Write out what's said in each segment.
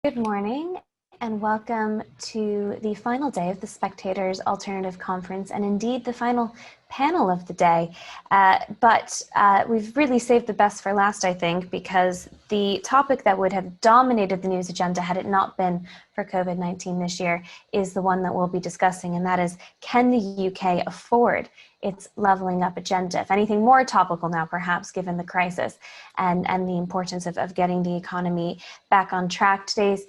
Good morning and welcome to the final day of the Spectator's Alternative Conference, and indeed the final panel of the day. But we've really saved the best for last, I think, because the topic that would have dominated the news agenda had it not been for COVID-19 this year is the one that we'll be discussing, and that is, can the UK afford its levelling up agenda? If anything, more topical now, perhaps, given the crisis and the importance of getting the economy back on track. Today's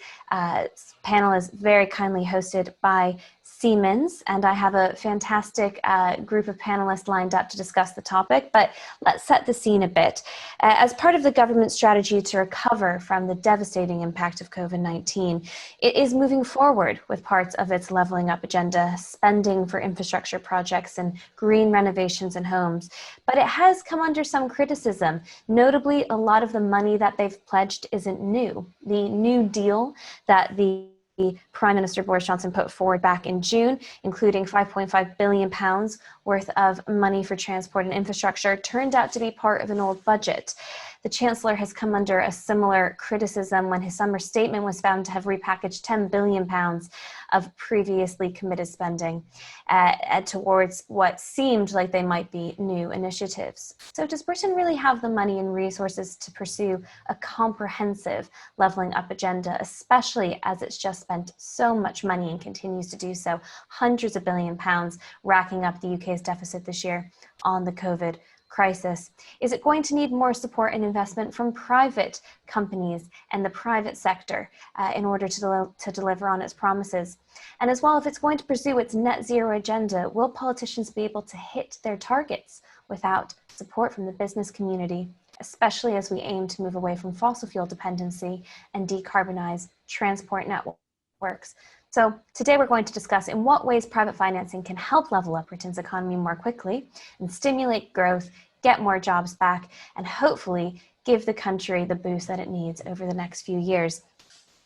panel is very kindly hosted by Siemens, and I have a fantastic group of panelists lined up to discuss the topic, but let's set the scene a bit. As part of the government's strategy to recover from the devastating impact of COVID-19, it is moving forward with parts of its levelling up agenda, spending for infrastructure projects and green renovations in homes. But it has come under some criticism. Notably, a lot of the money that they've pledged isn't new. The New Deal that the Prime Minister Boris Johnson put forward back in June, including £5.5 billion worth of money for transport and infrastructure, turned out to be part of an old budget. The Chancellor has come under a similar criticism when his summer statement was found to have repackaged £10 billion of previously committed spending towards what seemed like they might be new initiatives. So does Britain really have the money and resources to pursue a comprehensive levelling up agenda, especially as it's just spent so much money and continues to do so, hundreds of £billions, racking up the UK's deficit this year on the COVID crisis? Is it going to need more support and investment from private companies and the private sector in order to deliver on its promises? And as well, if it's going to pursue its net zero agenda, will politicians be able to hit their targets without support from the business community, especially as we aim to move away from fossil fuel dependency and decarbonize transport networks? So today we're going to discuss in what ways private financing can help level up Britain's economy more quickly and stimulate growth, get more jobs back, and hopefully give the country the boost that it needs over the next few years.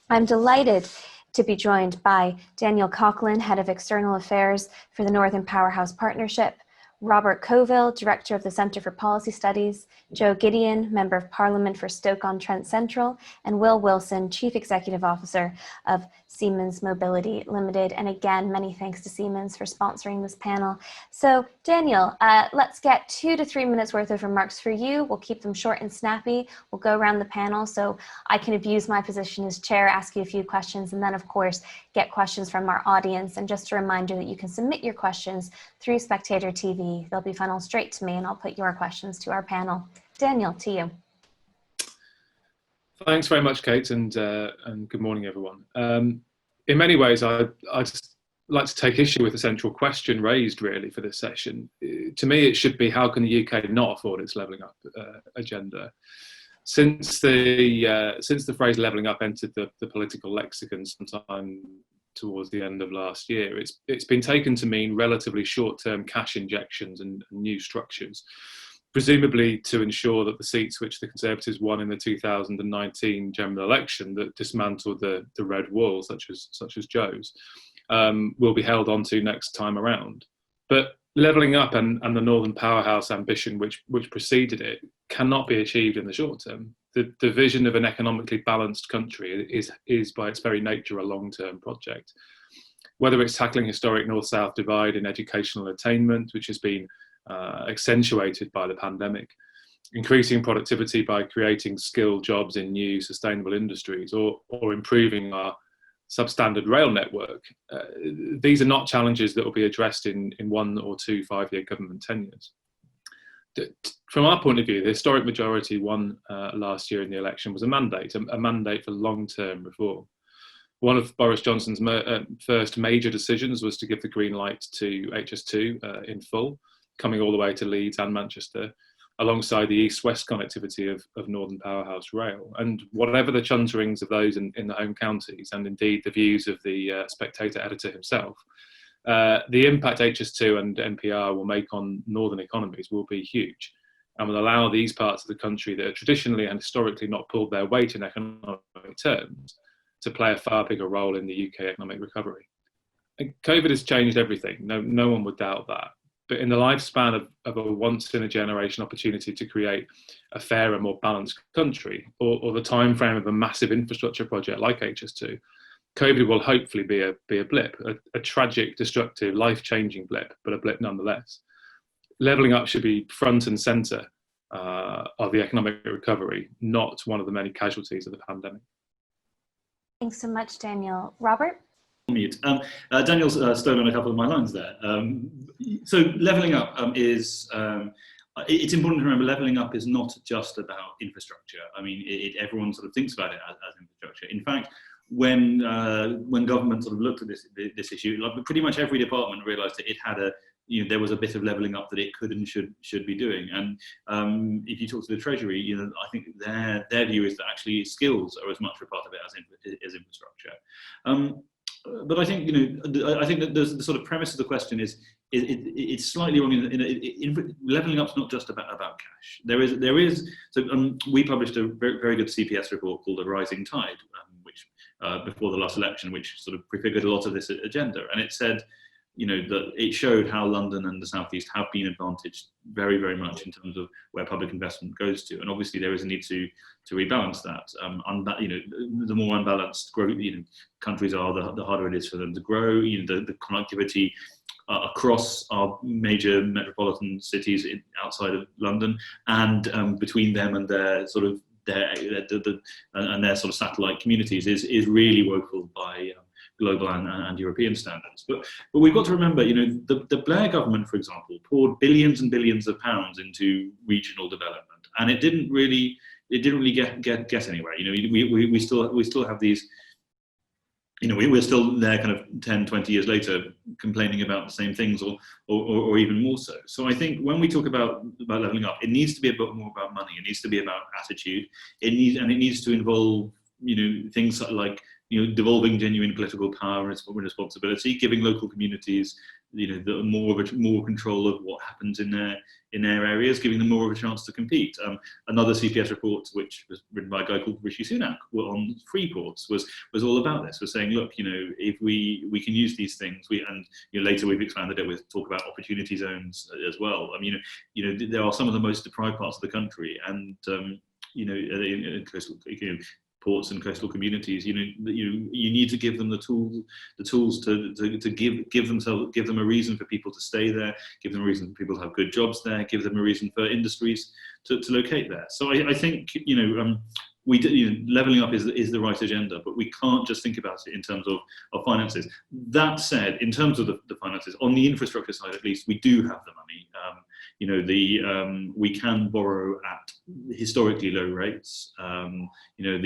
I'm delighted to be joined by Daniel Coughlin, Head of External Affairs for the Northern Powerhouse Partnership, Robert Coville, Director of the Centre for Policy Studies, Joe Gideon, Member of Parliament for Stoke-on-Trent Central, and Will Wilson, Chief Executive Officer of Siemens Mobility Limited. And again, many thanks to Siemens for sponsoring this panel. So Daniel, let's get 2 to 3 minutes worth of remarks for you. We'll keep them short and snappy. We'll go around the panel so I can abuse my position as chair, ask you a few questions, and then of course, get questions from our audience. And just a reminder that you can submit your questions through Spectator TV. They'll be funneled straight to me, and I'll put your questions to our panel. Daniel, to you. Thanks very much, Kate, and good morning, everyone. In many ways, I'd just like to take issue with the central question raised, really, for this session. To me, it should be, how can the UK not afford its levelling up agenda? Since the phrase levelling up entered the political lexicon sometime towards the end of last year, it's been taken to mean relatively short-term cash injections and new structures, presumably to ensure that the seats which the Conservatives won in the 2019 general election that dismantled the red wall, such as Joe's, will be held onto next time around. But levelling up and the Northern Powerhouse ambition which preceded it cannot be achieved in the short term. The vision of an economically balanced country is by its very nature a long-term project. Whether it's tackling historic north-south divide in educational attainment, which has been accentuated by the pandemic, increasing productivity by creating skilled jobs in new sustainable industries, or improving our substandard rail network, these are not challenges that will be addressed in 1 or 2 5-year government tenures. From our point of view, the historic majority won last year in the election was a mandate for long-term reform. One of Boris Johnson's first major decisions was to give the green light to HS2 in full, coming all the way to Leeds and Manchester, alongside the east-west connectivity of Northern Powerhouse Rail. And whatever the chunterings of those in the home counties, and indeed the views of the Spectator editor himself, the impact HS2 and NPR will make on northern economies will be huge, and will allow these parts of the country that are traditionally and historically not pulled their weight in economic terms to play a far bigger role in the UK economic recovery. And COVID has changed everything, no one would doubt that. but in the lifespan of a once-in-a-generation opportunity to create a fairer, more balanced country, or the time frame of a massive infrastructure project like HS2, COVID will hopefully be a blip, a tragic, destructive, life-changing blip, but a blip nonetheless. Levelling up should be front and centre of the economic recovery, not one of the many casualties of the pandemic. Thanks so much, Daniel. Robert? Mute. Daniel's stolen a couple of my lines there. So levelling up is, it's important to remember levelling up is not just about infrastructure. I mean, everyone sort of thinks about it as infrastructure. In fact, when government sort of looked at this issue, like pretty much every department realised that it had there was a bit of levelling up that it could and should be doing. And if you talk to the Treasury, I think their view is that actually skills are as much a part of it as infrastructure. But I think I think that the sort of premise of the question is it's slightly wrong. Levelling up is not just about cash. There is. So we published a very good CPS report called "A Rising Tide," which before the last election, which sort of prefigured a lot of this agenda, and it said, that it showed how London and the South East have been advantaged very, very much in terms of where public investment goes to. And obviously there is a need to rebalance that. The more unbalanced countries are, the harder it is for them to grow. The connectivity across our major metropolitan cities outside of London and between them and their sort of their sort of satellite communities is really woeful by global and European standards. But we've got to remember, the Blair government, for example, poured billions and billions of pounds into regional development, and it didn't really get anywhere. We still have these. We're still there kind of 10, 20 years later complaining about the same things or even more so. So I think when we talk about levelling up, it needs to be a bit more about money. It needs to be about attitude. It needs to involve, things like, devolving genuine political power and responsibility, giving local communities, more control of what happens in their areas, giving them more of a chance to compete. Another CPS report, which was written by a guy called Rishi Sunak, on free ports, was all about this. Was saying, look, if we can use these things, later we've expanded it with talk about opportunity zones as well. I mean, there are some of the most deprived parts of the country, and ports and coastal communities, you need to give them the tools to give them a reason for people to stay there, give them a reason for people to have good jobs there, give them a reason for industries to locate there. So I think levelling up is the right agenda, but we can't just think about it in terms of finances. That said, in terms of the finances, on the infrastructure side at least, we do have the money. We can borrow at historically low rates. And in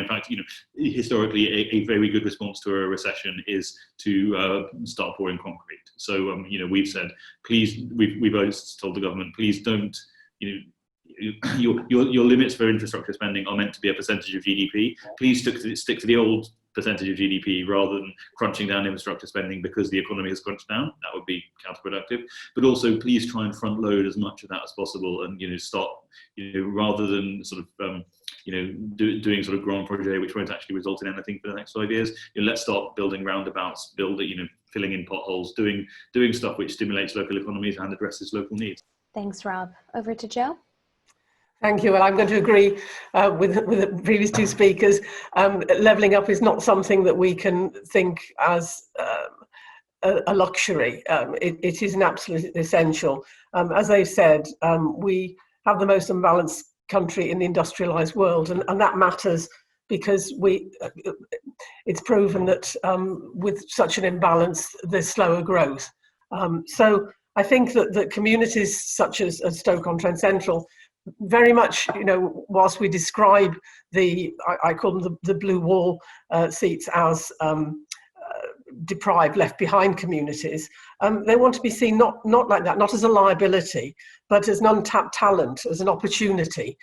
fact, historically, a very good response to a recession is to start pouring concrete. So, we've said, please, we've always told the government, please don't, your limits for infrastructure spending are meant to be a percentage of GDP. Please stick to the old percentage of GDP rather than crunching down infrastructure spending because the economy has crunched down. That would be counterproductive. But also, please try and front load as much of that as possible, and stop, rather than sort of doing sort of grand projet which won't actually result in anything for the next 5 years. Let's start building roundabouts, filling in potholes, doing stuff which stimulates local economies and addresses local needs. Thanks, Rob. Over to Joe. Thank you. Well, I'm going to agree with the previous two speakers. Levelling up is not something that we can think as a luxury. It is an absolute essential. As they've said, we have the most unbalanced country in the industrialised world, and that matters because it's proven that with such an imbalance, there's slower growth. So I think that communities such as Stoke-on-Trent Central, very much, whilst we describe I call them the blue wall seats as deprived, left behind communities, they want to be seen not like that, not as a liability, but as an untapped talent, as an opportunity.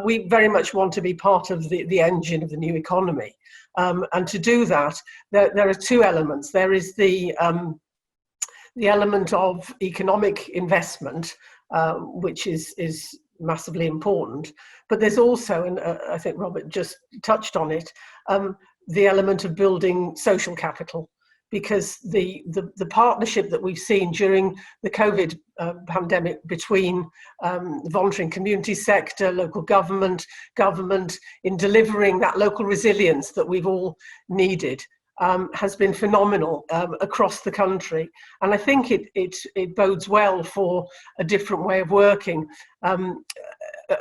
We very much want to be part of the engine of the new economy. And to do that, there are two elements. There is the element of economic investment, which is massively important, but there's also, and I think Robert just touched on it, the element of building social capital. because the partnership that we've seen during the COVID pandemic between the voluntary and community sector, local government in delivering that local resilience that we've all needed has been phenomenal across the country. And I think it bodes well for a different way of working.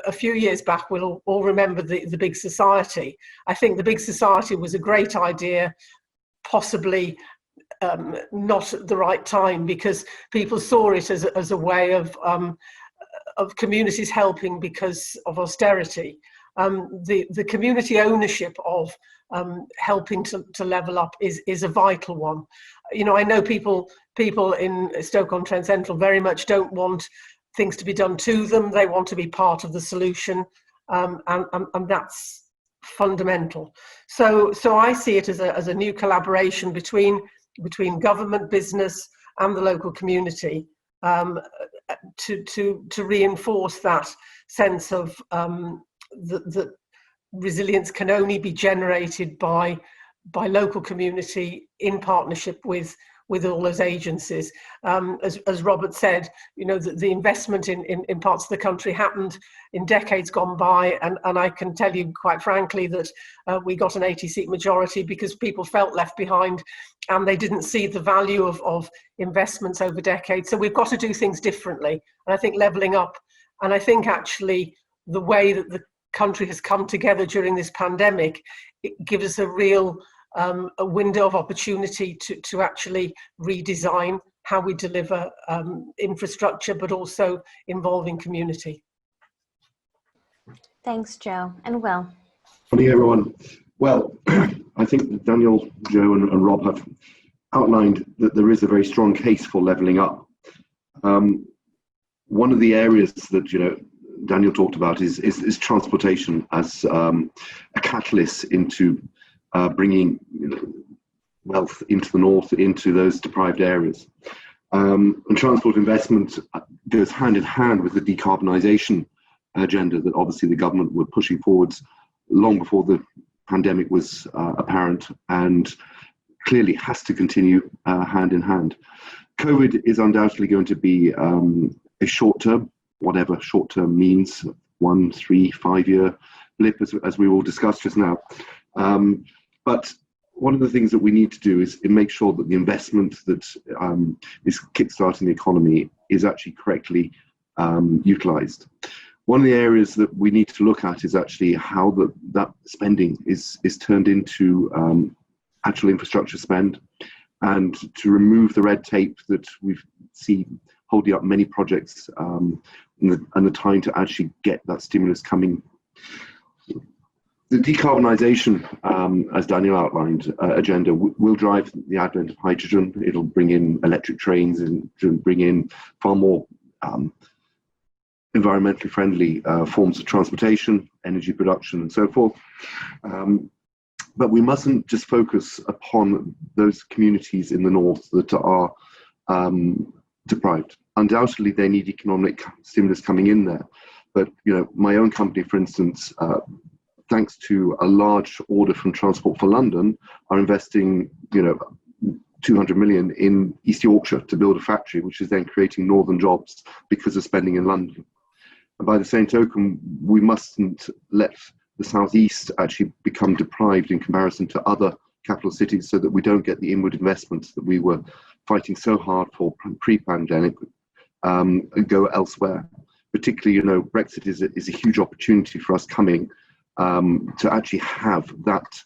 A few years back, we'll all remember the Big Society. I think the Big Society was a great idea, possibly not at the right time, because people saw it as a way of communities helping because of austerity. The community ownership of helping to level up is a vital one. You know, I know people in Stoke-on-Trent Central very much don't want things to be done to them. They want to be part of the solution, and that's fundamental. So I see it as a new collaboration between government, business, and the local community to reinforce that sense of that resilience can only be generated by local community in partnership with all those agencies. As Robert said, you know, the investment in parts of the country happened in decades gone by, and I can tell you quite frankly that we got an 80-seat majority because people felt left behind and they didn't see the value of investments over decades. So we've got to do things differently. And I think levelling up, and I think actually the way that the country has come together during this pandemic, it gives us a real a window of opportunity to actually redesign how we deliver infrastructure, but also involving community. Thanks, Joe. And Will. Morning, everyone. Well, I think Daniel, Joe, and Rob have outlined that there is a very strong case for levelling up. One of the areas that, you know, Daniel talked about is transportation as a catalyst into bringing, you know, wealth into the north, into those deprived areas. And transport investment goes hand in hand with the decarbonisation agenda that obviously the government were pushing forwards long before the pandemic was apparent, and clearly has to continue hand in hand. COVID is undoubtedly going to be a short-term, whatever short-term means, 1, 3, 5 year blip, as we all discussed just now. But one of the things that we need to do is make sure that the investment that is kickstarting the economy is actually correctly utilised. One of the areas that we need to look at is actually how that spending is turned into actual infrastructure spend, and to remove the red tape that we've seen holding up many projects and the time to actually get that stimulus coming. The decarbonisation, as Daniel outlined, agenda will drive the advent of hydrogen. It'll bring in electric trains and bring in far more environmentally friendly forms of transportation, energy production, and so forth. But we mustn't just focus upon those communities in the north that are deprived. Undoubtedly, they need economic stimulus coming in there. But, you know, my own company, for instance, thanks to a large order from Transport for London, are investing, you know, 200 million in East Yorkshire to build a factory, which is then creating northern jobs because of spending in London. And by the same token, we mustn't let the southeast actually become deprived in comparison to other capital cities, so that we don't get the inward investments that we were fighting so hard for pre-pandemic and go elsewhere. Particularly, you know, Brexit is a huge opportunity for us coming to actually have that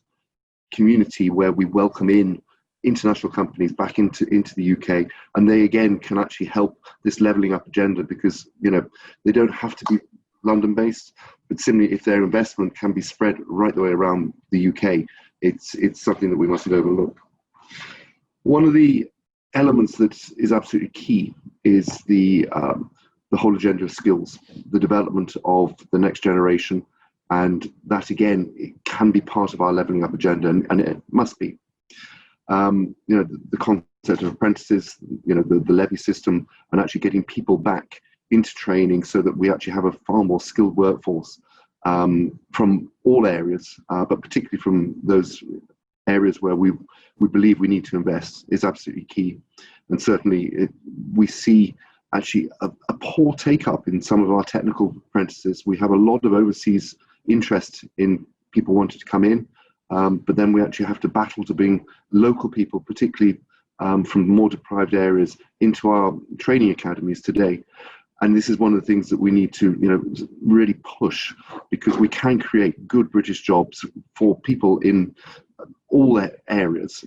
community where we welcome in international companies back into the UK, and they again can actually help this levelling up agenda, because, you know, they don't have to be London based, but similarly, if their investment can be spread right the way around the UK, it's something that we mustn't overlook. One of the elements that is absolutely key is the whole agenda of skills, the development of the next generation, and that again, it can be part of our levelling up agenda, and it must be. You know, the concept of apprentices, you know, the levy system, and actually getting people back into training so that we actually have a far more skilled workforce from all areas, but particularly from those areas where we we believe we need to invest is absolutely key. And certainly we see actually a poor take-up in some of our technical apprentices. We have a lot of overseas interest in people wanting to come in, but then we actually have to battle to bring local people, particularly from more deprived areas, into our training academies today. And this is one of the things that we need to, really push, because we can create good British jobs for people in all areas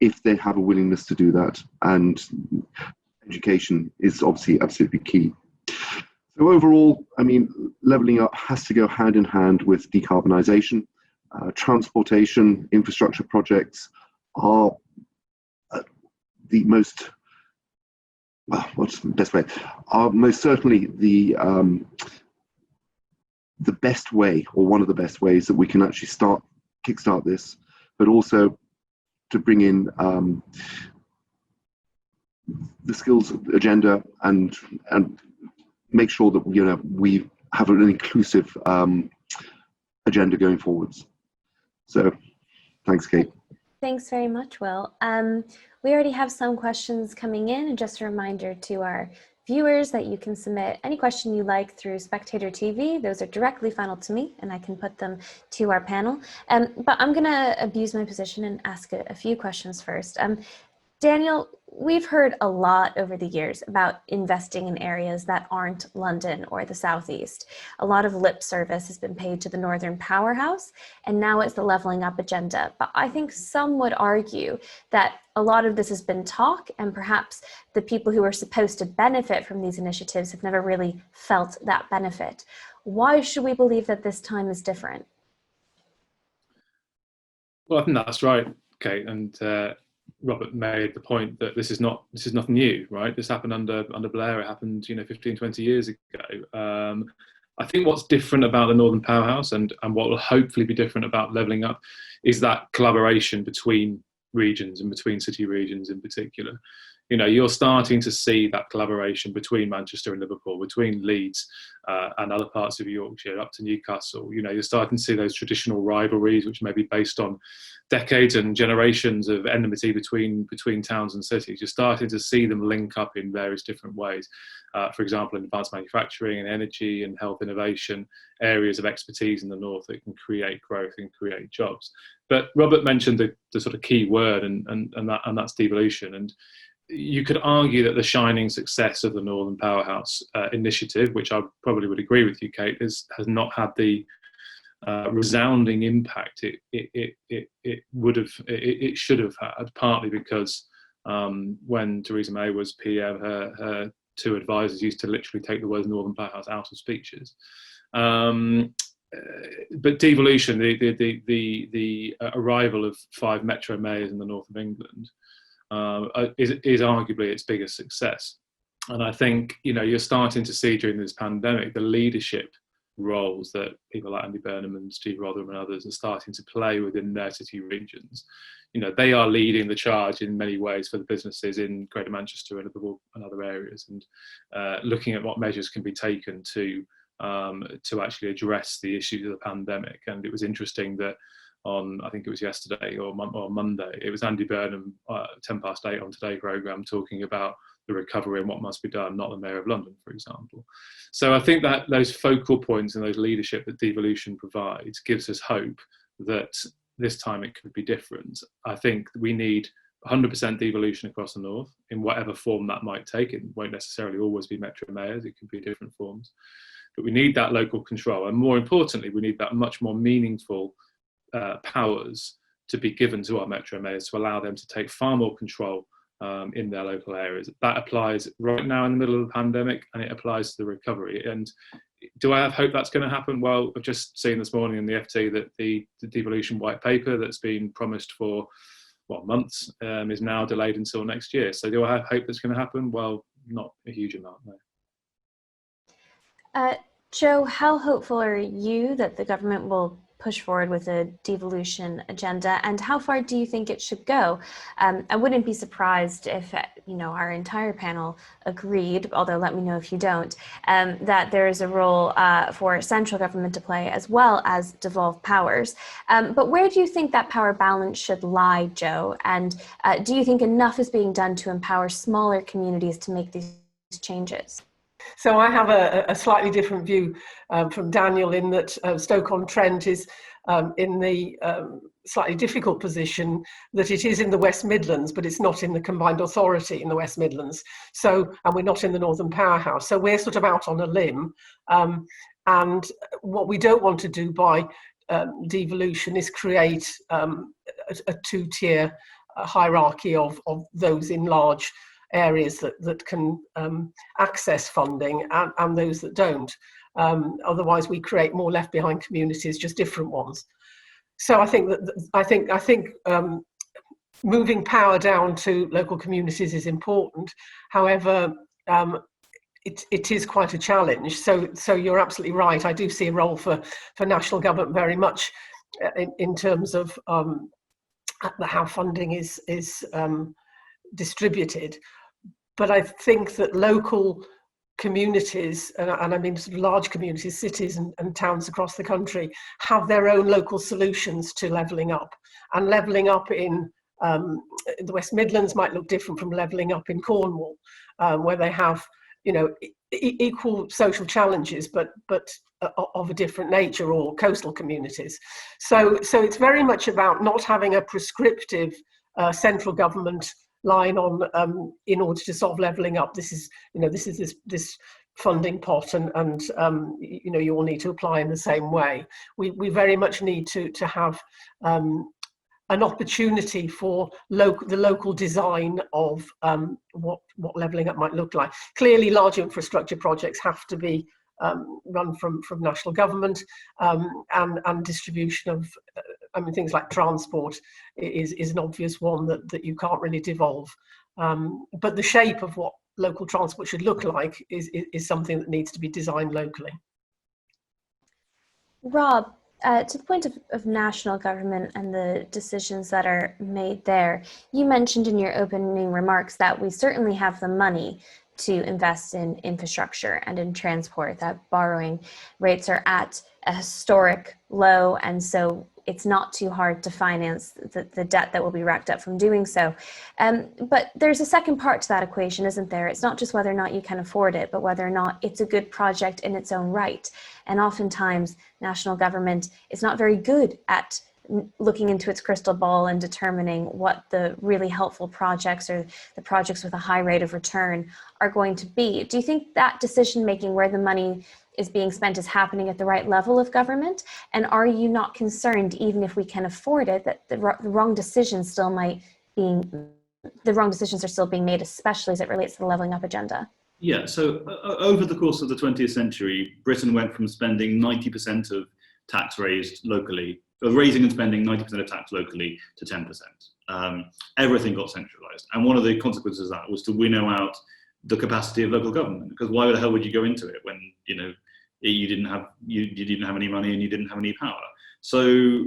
if they have a willingness to do that. And education is obviously absolutely key. So overall, I mean, levelling up has to go hand in hand with decarbonisation. Transportation infrastructure projects are the most, what's the best way? Are most certainly the best way, or one of the best ways, that we can actually kickstart this, but also to bring in the skills agenda and make sure that we have an inclusive agenda going forwards. So, thanks, Kate. Thanks very much, Will. We already have some questions coming in, and just a reminder to our viewers that you can submit any question you like through Spectator TV. Those are directly funneled to me, and I can put them to our panel. But I'm going to abuse my position and ask a few questions first. Daniel, we've heard a lot over the years about investing in areas that aren't London or the Southeast. A lot of lip service has been paid to the Northern Powerhouse, and now it's the levelling up agenda. But I think some would argue that a lot of this has been talk, and perhaps the people who are supposed to benefit from these initiatives have never really felt that benefit. Why should we believe that this time is different? Well, I think that's right, Kate, and Robert made the point that this is nothing new, right? This happened under Blair. It happened 15, 20 years ago. I think what's different about the Northern Powerhouse, and what will hopefully be different about levelling up, is that collaboration between regions and between city regions in particular. You're starting to see that collaboration between Manchester and Liverpool, between Leeds and other parts of Yorkshire, up to Newcastle. You're starting to see those traditional rivalries, which may be based on decades and generations of enmity between towns and cities. You're starting to see them link up in various different ways. For example, in advanced manufacturing and energy and health innovation, areas of expertise in the north that can create growth and create jobs. But Robert mentioned the sort of key word, and that's devolution. And you could argue that the shining success of the Northern Powerhouse initiative, which I probably would agree with you, Kate, has not had the resounding impact it should have had, partly because when Theresa May was PM, her two advisors used to literally take the words Northern Powerhouse out of speeches. But devolution, the arrival of 5 metro mayors in the north of England, is arguably its biggest success. And I think you're starting to see during this pandemic the leadership roles that people like Andy Burnham and Steve Rotherham and others are starting to play within their city regions. They are leading the charge in many ways for the businesses in Greater Manchester and Liverpool and other areas, and looking at what measures can be taken to actually address the issues of the pandemic. And it was interesting that on, I think it was yesterday or Monday, it was Andy Burnham, 8:10 on Today programme, talking about the recovery and what must be done, not the Mayor of London, for example. So I think that those focal points and those leadership that devolution provides gives us hope that this time it could be different. I think we need 100% devolution across the north, in whatever form that might take. It won't necessarily always be metro mayors, it could be different forms. But we need that local control, and more importantly, we need that much more meaningful powers to be given to our metro mayors to allow them to take far more control in their local areas. That applies right now in the middle of the pandemic, and it applies to the recovery. And do I have hope that's going to happen? Well, I've just seen this morning in the FT that the devolution white paper that's been promised for months is now delayed until next year. So do I have hope that's going to happen? Well, not a huge amount, no. Joe, how hopeful are you that the government will push forward with a devolution agenda, and how far do you think it should go? I wouldn't be surprised if our entire panel agreed, although let me know if you don't, that there is a role for central government to play as well as devolved powers. But where do you think that power balance should lie, Joe? And do you think enough is being done to empower smaller communities to make these changes? So I have a slightly different view from Daniel, in that Stoke-on-Trent is in the slightly difficult position that it is in the West Midlands, but it's not in the combined authority in the West Midlands. So, and we're not in the Northern Powerhouse. So we're sort of out on a limb. And what we don't want to do by devolution is create a two-tier hierarchy of those in large areas that can access funding and those that don't. Otherwise, we create more left behind communities, just different ones. So I think moving power down to local communities is important. However, it is quite a challenge. So you're absolutely right. I do see a role for national government very much in terms of how funding is distributed. But I think that local communities, and I mean sort of large communities, cities and towns across the country, have their own local solutions to levelling up. And levelling up in the West Midlands might look different from levelling up in Cornwall, where they have, equal social challenges, but of a different nature, or coastal communities. So it's very much about not having a prescriptive central government line on in order to solve levelling up. This is this funding pot, and you all need to apply in the same way. We very much need to have an opportunity for the local design of what levelling up might look like. Clearly, large infrastructure projects have to be run from national government, and distribution of things like transport is an obvious one that you can't really devolve. But the shape of what local transport should look like is something that needs to be designed locally. Rob, to the point of national government and the decisions that are made there, you mentioned in your opening remarks that we certainly have the money to invest in infrastructure and in transport, that borrowing rates are at a historic low, and so it's not too hard to finance the debt that will be racked up from doing so. But there's a second part to that equation, isn't there? It's not just whether or not you can afford it, but whether or not it's a good project in its own right. And oftentimes, national government is not very good at looking into its crystal ball and determining what the really helpful projects or the projects with a high rate of return are going to be. Do you think that decision making, where the money is being spent, is happening at the right level of government? And are you not concerned, even if we can afford it, that the wrong decisions are still being made, especially as it relates to the levelling up agenda? Yeah, so over the course of the 20th century, Britain went from spending 90% of tax raised locally, raising and spending 90% of tax locally, to 10%. Everything got centralised, and one of the consequences of that was to winnow out the capacity of local government. Because why the hell would you go into it when you didn't have any money and you didn't have any power? So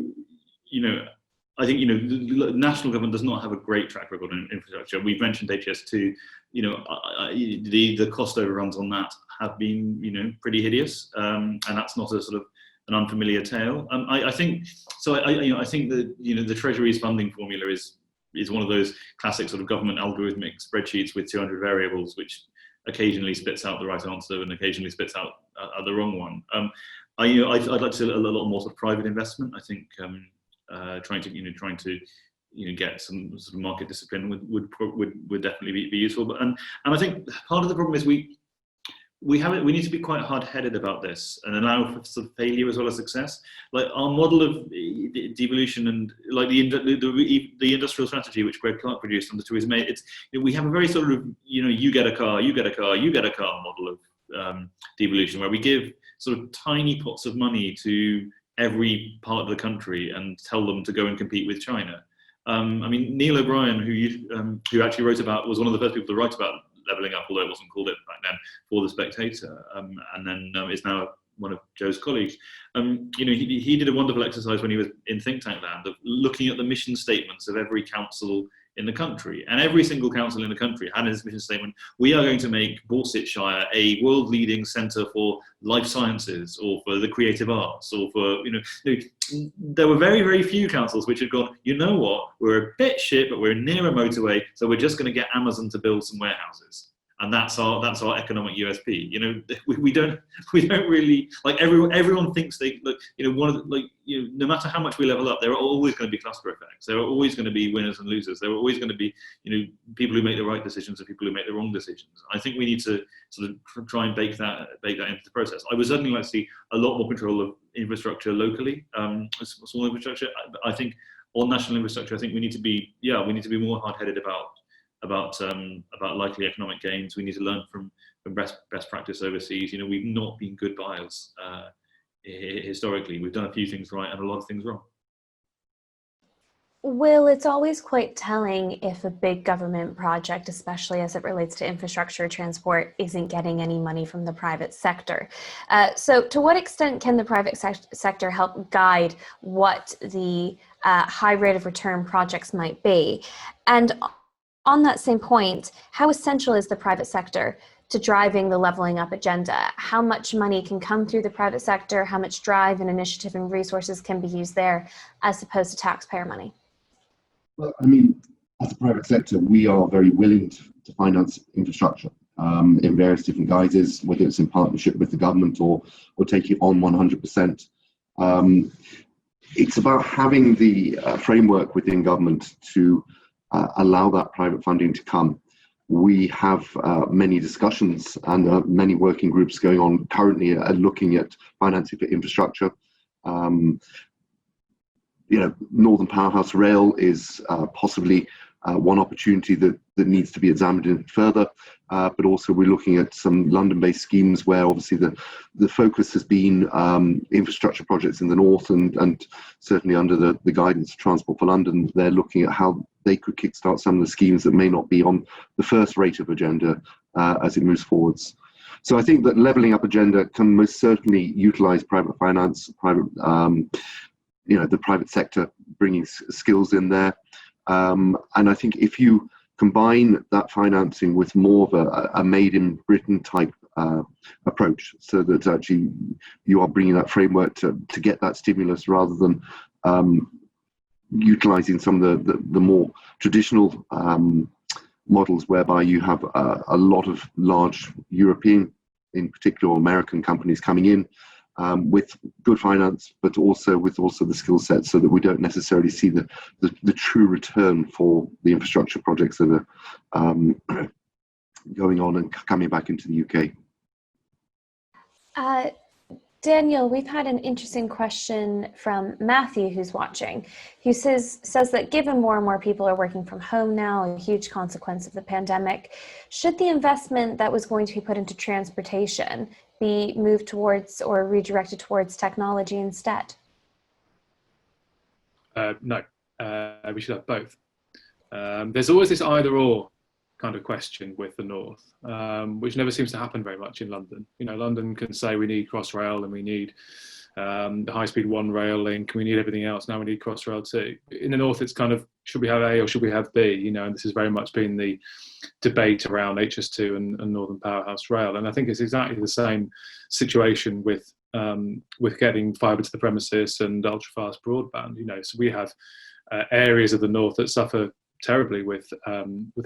I think the national government does not have a great track record in infrastructure. We've mentioned HS2. The cost overruns on that have been pretty hideous, and that's not a sort of an unfamiliar tale. I think so. I think that the Treasury's funding formula is one of those classic sort of government algorithmic spreadsheets with 200 variables, which occasionally spits out the right answer and occasionally spits out the wrong one. I'd like to see a lot more sort of private investment. I think trying to get some sort of market discipline would definitely be useful. But and I think part of the problem is we need to be quite hard-headed about this and allow for sort of failure as well as success. Like our model of devolution and like the industrial strategy which Greg Clark produced under Theresa May, we have a very sort of you get a car, you get a car, you get a car model of devolution, where we give sort of tiny pots of money to every part of the country and tell them to go and compete with China. Neil O'Brien, who actually was one of the first people to write about levelling up, although it wasn't called it back then, for the Spectator, and then is now one of Joe's colleagues. He did a wonderful exercise when he was in think tank land of looking at the mission statements of every council in the country, and every single council in the country had in its mission statement, we are going to make Borsetshire a world-leading centre for life sciences or for the creative arts, or for, there were very, very few councils which had gone, you know what, we're a bit shit, but we're near a motorway, so we're just going to get Amazon to build some warehouses. And that's our economic USP. We don't really, like, everyone thinks they look. No matter how much we level up, there are always going to be cluster effects. There are always going to be winners and losers. There are always going to be people who make the right decisions and people who make the wrong decisions. I think we need to sort of try and bake that into the process. I would certainly like to see a lot more control of infrastructure locally, small infrastructure. I think on national infrastructure, I think we need to be more hard-headed about likely economic gains. We need to learn from best practice overseas. We've not been good buyers historically. We've done a few things right and a lot of things wrong. Will, it's always quite telling if a big government project, especially as it relates to infrastructure transport, isn't getting any money from the private sector. So to what extent can the private sector help guide what the high rate of return projects might be? And on that same point, how essential is the private sector to driving the levelling up agenda? How much money can come through the private sector? How much drive and initiative and resources can be used there as opposed to taxpayer money? Well, I mean, as a private sector, we are very willing to finance infrastructure in various different guises, whether it's in partnership with the government or take it on 100%. It's about having the framework within government to allow that private funding to come. We have many discussions and many working groups going on currently looking at financing for infrastructure. Northern Powerhouse Rail is possibly one opportunity that needs to be examined further, but also we're looking at some London-based schemes where obviously the focus has been infrastructure projects in the north, and certainly under the guidance of Transport for London, they're looking at how they could kickstart some of the schemes that may not be on the first rate of agenda as it moves forwards. So I think that levelling up agenda can most certainly utilise private finance, the private sector bringing skills in there. And I think if you combine that financing with more of a made in Britain type approach, so that actually you are bringing that framework to get that stimulus rather than utilising some of the more traditional models whereby you have a lot of large European, in particular American companies coming in with good finance, but also with the skill set, so that we don't necessarily see the true return for the infrastructure projects that are going on and coming back into the UK. Daniel, we've had an interesting question from Matthew, who's watching, who says that given more and more people are working from home now, a huge consequence of the pandemic, should the investment that was going to be put into transportation be moved towards or redirected towards technology instead? No, we should have both. There's always this either or kind of question with the North, which never seems to happen very much in London. London can say we need Crossrail and we need the high-speed one rail link, we need everything else, now we need Crossrail too. In the North, it's kind of, should we have A or should we have B? And this has very much been the debate around HS2 and Northern Powerhouse Rail. And I think it's exactly the same situation with getting fibre to the premises and ultra-fast broadband. So we have areas of the North that suffer terribly with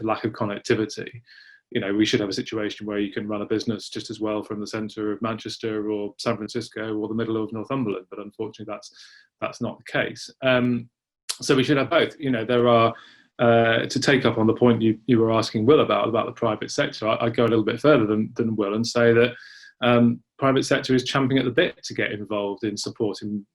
lack of connectivity. We should have a situation where you can run a business just as well from the centre of Manchester or San Francisco or the middle of Northumberland, but unfortunately that's not the case. So we should have both. There are to take up on the point you were asking Will about the private sector. I go a little bit further than Will and say that private sector is champing at the bit to get involved in supporting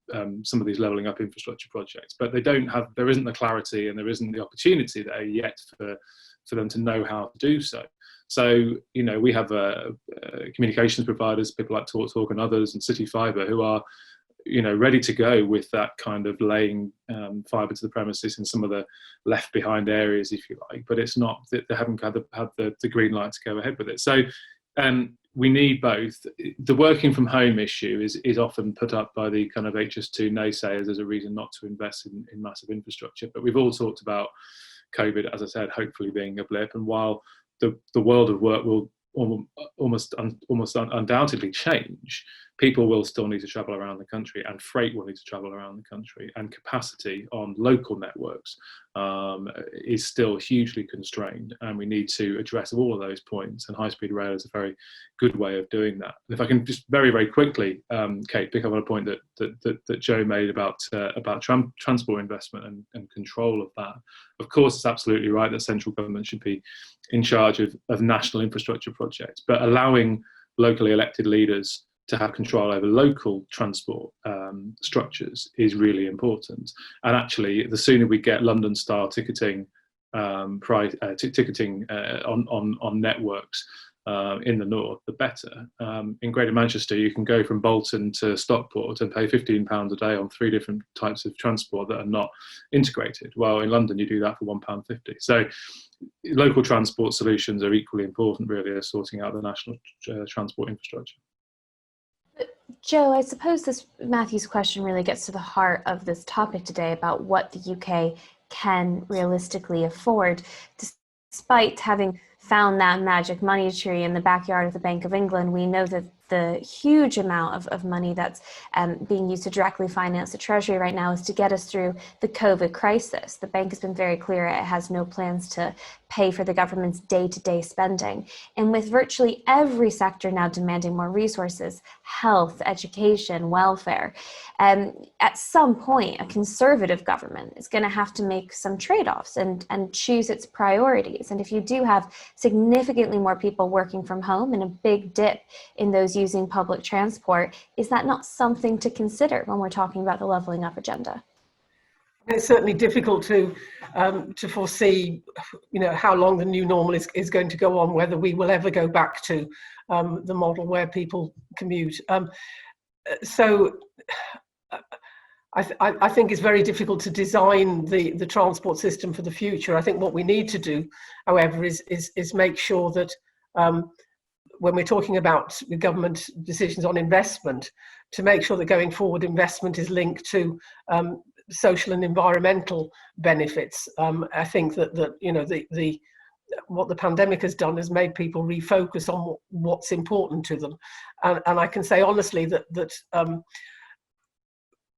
some of these levelling up infrastructure projects, but there isn't the clarity and there isn't the opportunity there yet for them to know how to do so. So, we have communications providers, people like TalkTalk and others, and City Fibre, who are, ready to go with that kind of laying fibre to the premises in some of the left behind areas, if you like, but it's not, they haven't had the green light to go ahead with it. So, we need both. The working from home issue is often put up by the kind of HS2 naysayers as a reason not to invest in massive infrastructure. But we've all talked about COVID, as I said, hopefully being a blip. And while the world of work will almost undoubtedly change, people will still need to travel around the country, and freight will need to travel around the country, and capacity on local networks is still hugely constrained, and we need to address all of those points, and high-speed rail is a very good way of doing that. And if I can just very, very quickly, Kate, pick up on a point that Joe made about transport investment and control of that. Of course, it's absolutely right that central government should be in charge of national infrastructure projects, but allowing locally elected leaders to have control over local transport structures is really important. And actually, the sooner we get London-style ticketing ticketing on networks in the north, the better. In Greater Manchester, you can go from Bolton to Stockport and pay £15 a day on 3 different types of transport that are not integrated. Well, in London, you do that for £1.50. So local transport solutions are equally important, really, as sorting out the national transport infrastructure. Joe, I suppose this Matthew's question really gets to the heart of this topic today about what the UK can realistically afford, despite having found that magic money tree in the backyard of the Bank of England. We know that the huge amount of money that's being used to directly finance the Treasury right now is to get us through the COVID crisis. The bank has been very clear it has no plans to pay for the government's day-to-day spending. And with virtually every sector now demanding more resources, health, education, welfare, at some point, a conservative government is going to have to make some trade-offs and choose its priorities. And if you do have significantly more people working from home and a big dip in those using public transport, is that not something to consider when we're talking about the levelling up agenda? It's certainly difficult to foresee, how long the new normal is going to go on, whether we will ever go back to the model where people commute. So I think it's very difficult to design the transport system for the future. I think what we need to do, however, is make sure that when we're talking about government decisions on investment, to make sure that going forward investment is linked to social and environmental benefits. I think that what the pandemic has done is made people refocus on what's important to them, and I can say honestly that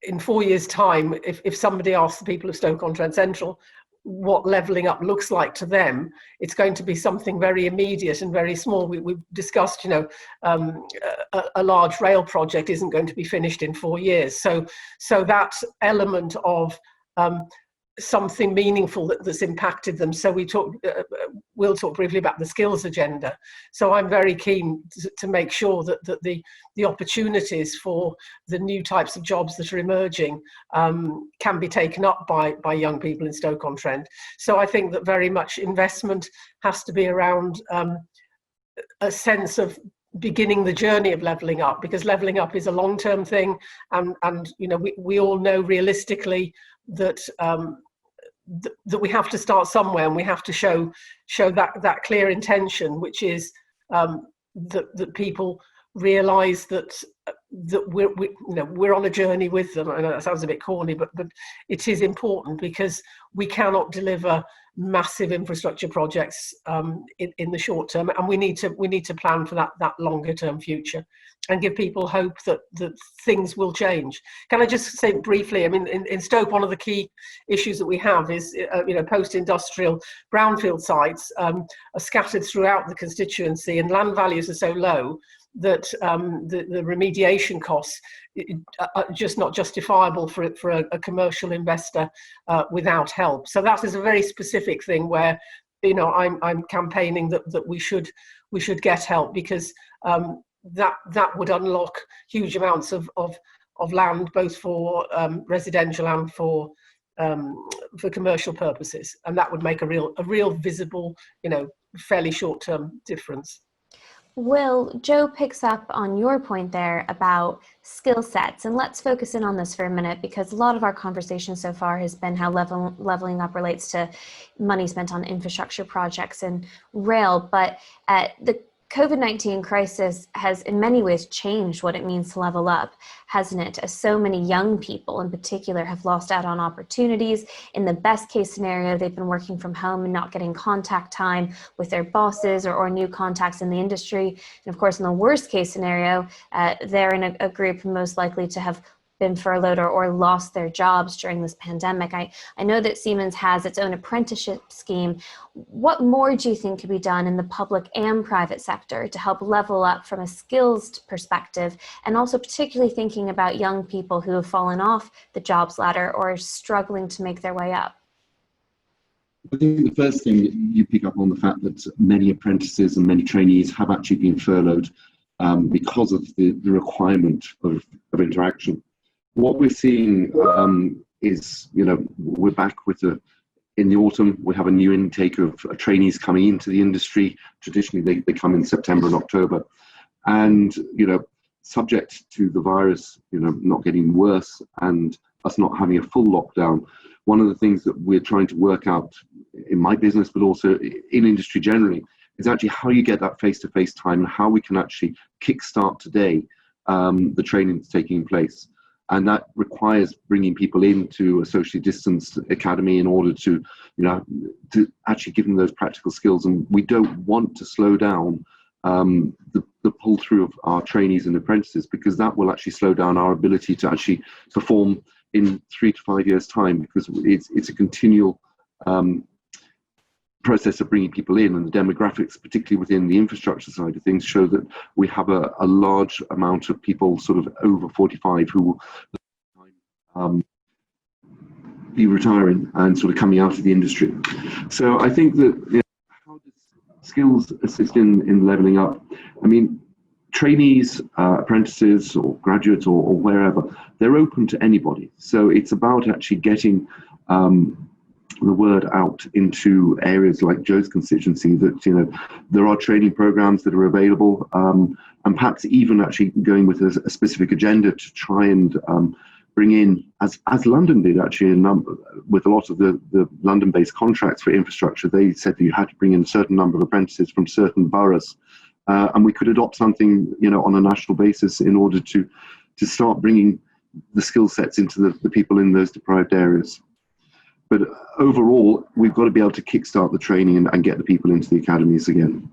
in 4 years' time, if somebody asks the people of Stoke-on-Trent Central what levelling up looks like to them, it's going to be something very immediate and very small. We've discussed, a large rail project isn't going to be finished in 4 years. So that element of something meaningful that's impacted them. So we'll talk briefly about the skills agenda. So I'm very keen to make sure that the opportunities for the new types of jobs that are emerging can be taken up by young people in Stoke-on-Trent. So I think that very much investment has to be around a sense of beginning the journey of levelling up, because levelling up is a long-term thing, and we all know realistically that that we have to start somewhere, and we have to show that clear intention, which is that people realise that we're on a journey with them. I know that sounds a bit corny, but it is important, because we cannot deliver massive infrastructure projects in the short term, and we need to plan for that longer term future and give people hope that things will change. Can I just say briefly, I mean, in Stoke, one of the key issues that we have is post-industrial brownfield sites are scattered throughout the constituency, and land values are so low that the remediation costs are just not justifiable for a commercial investor without help. So that is a very specific thing where I'm campaigning that we should get help, because that would unlock huge amounts of land, both for residential and for commercial purposes, and that would make a real visible, fairly short-term difference. Will, Joe picks up on your point there about skill sets, and let's focus in on this for a minute, because a lot of our conversation so far has been how leveling up relates to money spent on infrastructure projects and rail, but the COVID-19 crisis has in many ways changed what it means to level up, hasn't it? As so many young people in particular have lost out on opportunities. In the best case scenario, they've been working from home and not getting contact time with their bosses or new contacts in the industry. And of course, in the worst case scenario, they're in a group most likely to have been furloughed or lost their jobs during this pandemic. I know that Siemens has its own apprenticeship scheme. What more do you think could be done in the public and private sector to help level up from a skills perspective, and also particularly thinking about young people who have fallen off the jobs ladder or are struggling to make their way up? I think the first thing you pick up on the fact that many apprentices and many trainees have actually been furloughed because of the requirement of interaction. What we're seeing is, we're back with in the autumn, we have a new intake of trainees coming into the industry. Traditionally, they come in September and October. And, subject to the virus, not getting worse and us not having a full lockdown, one of the things that we're trying to work out in my business, but also in industry generally, is actually how you get that face-to-face time and how we can actually kickstart today the training that's taking place. And that requires bringing people into a socially distanced academy in order to actually give them those practical skills. And we don't want to slow down the pull through of our trainees and apprentices, because that will actually slow down our ability to actually perform in 3 to 5 years' time, because it's a continual process of bringing people in, and the demographics, particularly within the infrastructure side of things, show that we have a large amount of people sort of over 45 who will be retiring and sort of coming out of the industry. So I think that how does skills assist in leveling up? I mean, trainees, apprentices or graduates or wherever, they're open to anybody. So it's about actually getting the word out into areas like Joe's constituency that there are training programs that are available, and perhaps even actually going with a specific agenda to try and bring in, as London did actually, with a lot of the London-based contracts for infrastructure. They said that you had to bring in a certain number of apprentices from certain boroughs, and we could adopt something on a national basis in order to start bringing the skill sets into the people in those deprived areas. But overall, we've got to be able to kickstart the training and get the people into the academies again.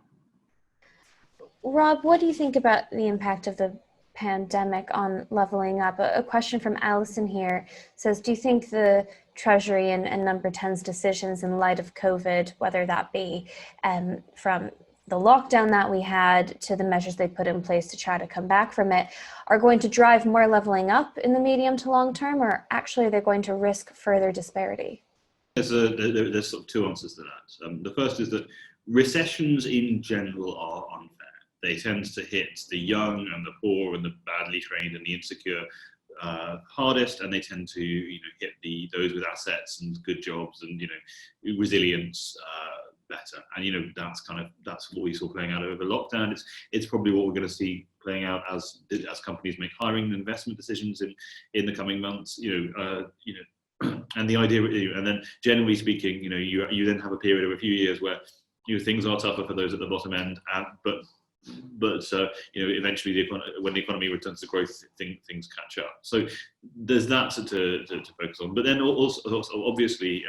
Rob, what do you think about the impact of the pandemic on leveling up? A question from Alison here says, do you think the Treasury and Number 10's decisions in light of COVID, whether that be from the lockdown that we had to the measures they put in place to try to come back from it, are going to drive more leveling up in the medium to long term, or actually they're going to risk further disparity? There's sort of two answers to that. The first is that recessions in general are unfair. They tend to hit the young and the poor and the badly trained and the insecure hardest, and they tend to hit those with assets and good jobs and resilience better. And that's what we saw playing out over lockdown. It's probably what we're going to see playing out as companies make hiring and investment decisions in the coming months. And the idea, and then generally speaking, you then have a period of a few years where things are tougher for those at the bottom end, but eventually when the economy returns to growth, things catch up. So there's that to focus on. But then also obviously,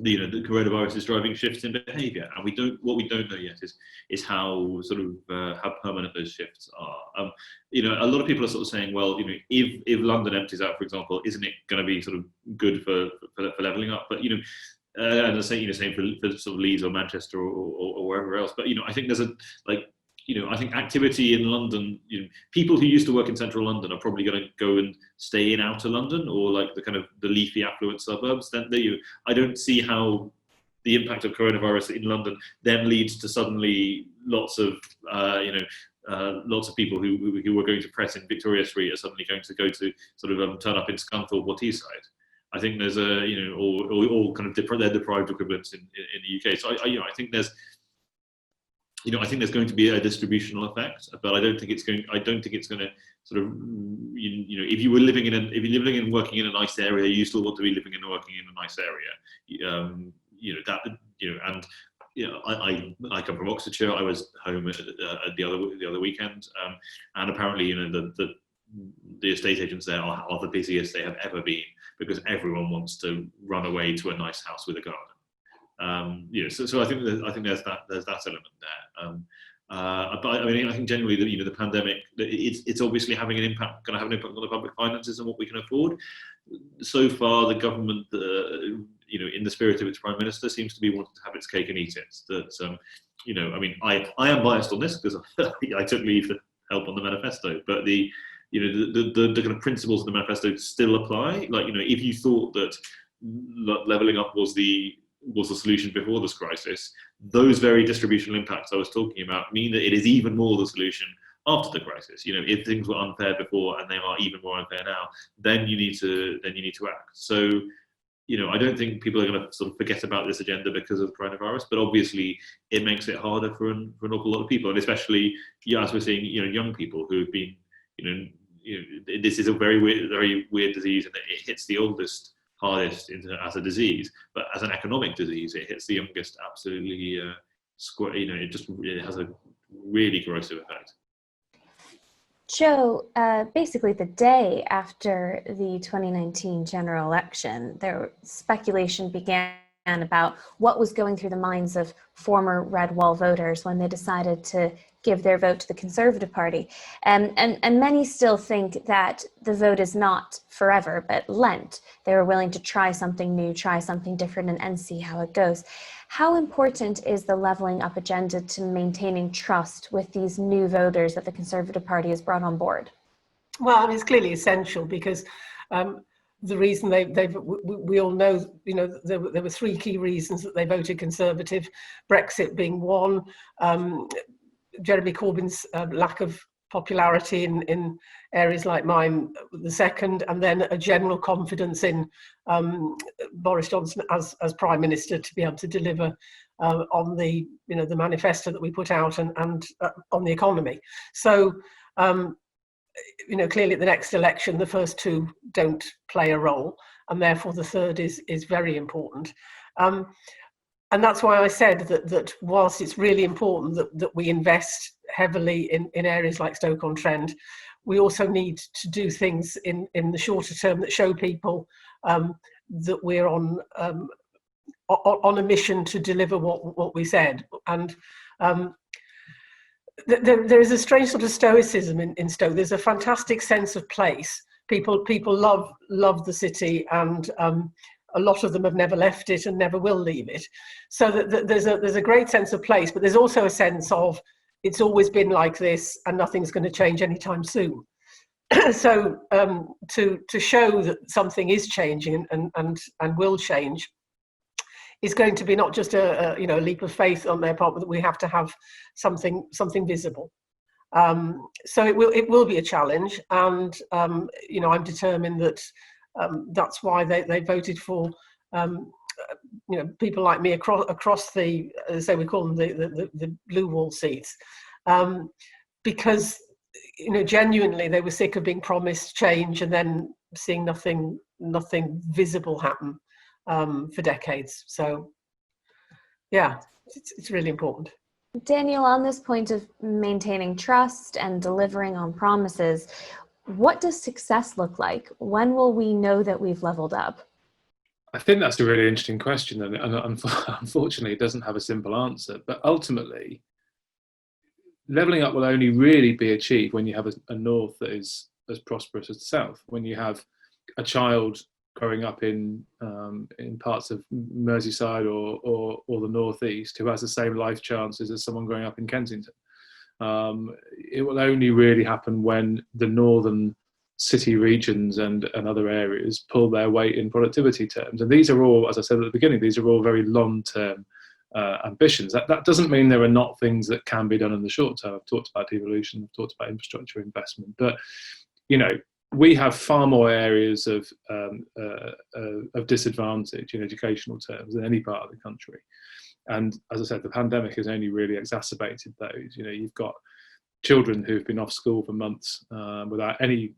the coronavirus is driving shifts in behaviour, and what we don't know yet is how how permanent those shifts are. A lot of people are sort of saying, well, if London empties out, for example, isn't it going to be sort of good for levelling up? But and the same for sort of Leeds or Manchester or wherever else. But I think there's I think activity in London, people who used to work in central London are probably going to go and stay in outer London or like the leafy affluent suburbs. Then I don't see how the impact of coronavirus in London then leads to suddenly lots of people who were going to press in Victoria Street are suddenly going to go to sort of turn up in Scunthorpe or Teesside. I think there's all kind of they're deprived equivalents in the UK. So I think there's going to be a distributional effect, but I don't think it's going to sort of if you're living and working in a nice area, you still want to be living and working in a nice area. I come from Oxfordshire. I was home the other weekend, and apparently, the estate agents there are the busiest they have ever been, because everyone wants to run away to a nice house with a garden. So I think there's that element there. But I think generally the pandemic, it's obviously having an impact, going to have an impact on the public finances and what we can afford. So far, the government, in the spirit of its Prime Minister, seems to be wanting to have its cake and eat it. That I am biased on this because I took leave to help on the manifesto, but the kind of principles of the manifesto still apply. If you thought that levelling up was the solution before this crisis, those very distributional impacts I was talking about mean that it is even more the solution after the crisis. If things were unfair before and they are even more unfair now, then you need to act. So, I don't think people are going to sort of forget about this agenda because of the coronavirus, but obviously it makes it harder for an awful lot of people, and especially as we're seeing, young people who have been, this is a very weird disease, and it hits the oldest hardest as a disease, but as an economic disease, it hits the youngest absolutely square. It has a really corrosive effect. Joe, basically the day after the 2019 general election, speculation began about what was going through the minds of former Red Wall voters when they decided to give their vote to the Conservative Party. And many still think that the vote is not forever, but Lent. They were willing to try something new, try something different, and see how it goes. How important is the levelling up agenda to maintaining trust with these new voters that the Conservative Party has brought on board? Well, it's clearly essential because the reason we all know, there were three key reasons that they voted Conservative, Brexit being one, Jeremy Corbyn's lack of popularity in areas like mine, the second, and then a general confidence in Boris Johnson as Prime Minister to be able to deliver on the manifesto that we put out and on the economy. So clearly at the next election, the first two don't play a role, and therefore the third is very important. And that's why I said that whilst it's really important that we invest heavily in areas like Stoke-on-Trent, we also need to do things in the shorter term that show people that we're on a mission to deliver what we said. And there is a strange sort of stoicism in Stoke. There's a fantastic sense of place. People love the city, and a lot of them have never left it and never will leave it. So that there's a great sense of place, but there's also a sense of it's always been like this and nothing's going to change anytime soon. So to show that something is changing and will change is going to be not just a leap of faith on their part, but that we have to have something visible. So it will be a challenge, and I'm determined that that's why they voted for people like me across the, as we call them, the blue wall seats, because genuinely they were sick of being promised change and then seeing nothing visible happen for decades. So yeah, it's really important. Daniel, on this point of maintaining trust and delivering on promises, what does success look like? When will we know that we've leveled up? I think that's a really interesting question, and unfortunately it doesn't have a simple answer. But ultimately, levelling up will only really be achieved when you have a north that is as prosperous as the south. When you have a child growing up in parts of Merseyside or the northeast who has the same life chances as someone growing up in Kensington. It will only really happen when the northern city regions and other areas pull their weight in productivity terms. And these are all, as I said at the beginning, these are all very long-term ambitions. That doesn't mean there are not things that can be done in the short term. I've talked about devolution, I've talked about infrastructure investment, but we have far more areas of disadvantage in educational terms than any part of the country. And as I said, the pandemic has only really exacerbated those. You've got children who've been off school for months without any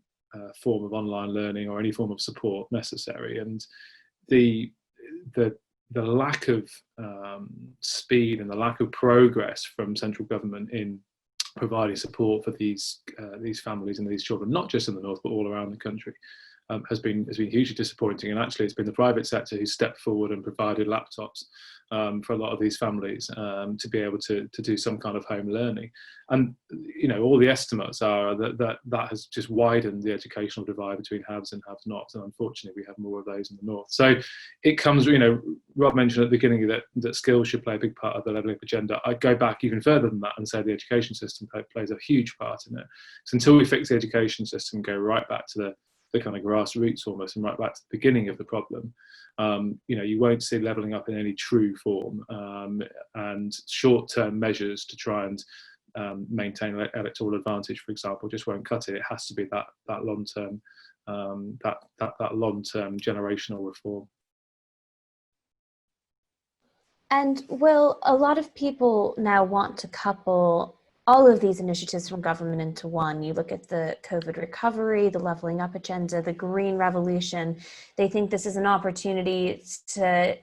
form of online learning or any form of support necessary. And the the lack of speed and the lack of progress from central government in providing support for these families and these children, not just in the north but all around the country, has been hugely disappointing. And actually, it's been the private sector who stepped forward and provided laptops for a lot of these families to be able to do some kind of home learning. And all the estimates are that has just widened the educational divide between haves and have-nots. And unfortunately, we have more of those in the north. So it comes, Rob mentioned at the beginning that skills should play a big part of the levelling up agenda. I'd go back even further than that and say the education system plays a huge part in it. So until we fix the education system, go right back to the kind of grassroots almost, and right back to the beginning of the problem, you won't see levelling up in any true form. And short-term measures to try and maintain electoral advantage, for example, just won't cut it. It has to be that long-term, that long-term generational reform. And will a lot of people now want to couple all of these initiatives from government into one? You look at the COVID recovery, the levelling up agenda, the green revolution. They think this is an opportunity to